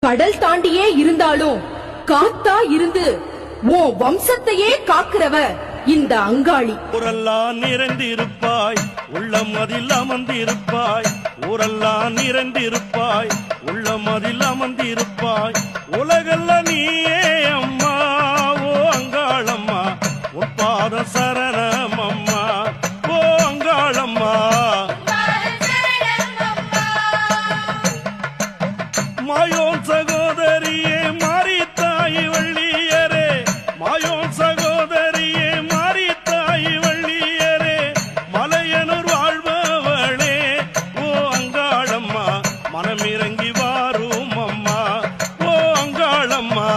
கடல் தாண்டியே இருந்தாலும் காத்தா இருந்து உன் வம்சத்தையே காக்கிறவ இந்த அங்காளி. ஊரெல்லாம் நிறைந்திருப்பாய், உள்ளம் அதில் அமர்ந்திருப்பாய். ஊரெல்லாம் நிறைந்திருப்பாய், உள்ளம் அதில் அமர்ந்திருப்பாய். உலகல்ல நீயே அம்மா, ஓ அங்காளம்மா, உன் பாத சரணம் அம்மா, ஓ அங்காளம்மா. மாயோன் சகோதரியே மாறி தாய் வள்ளியரே, மாயோன் சகோதரியே மாறி தாய் வள்ளியரே, மலையனூர் வாழ்பவளே, ஓ அங்காளம்மா, மனமிறங்கி வாரும் அம்மா, ஓ அங்காளம்மா.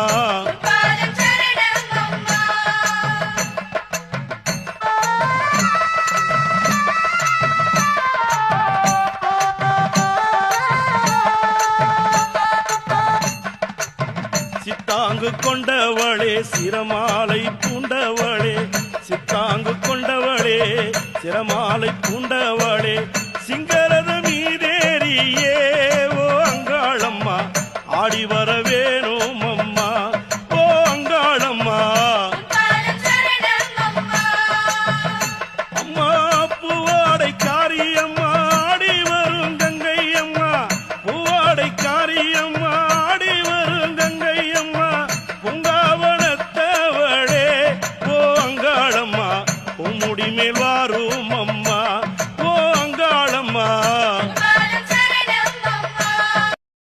சித்தாங்கு கொண்டவளே சிரமாலை பூண்டவளே, சித்தாங்கு கொண்டவளே சிரமாலை பூண்டவளே, சிங்கரத மீதேறியே ஓ அங்காளம்மா, ஆடி வர வேணும் அம்மா, ஓ அங்காளம்மா. அம்மா பூவாடை காரியம்மா, ஆடி வரும் கங்கை அம்மா, பூவாடை காரியம்மா, ஆடி வரும் கங்கை அம்மா, பூங்காவனத்தவளே ஓ அங்காளம்மா, பூமுடி மேல்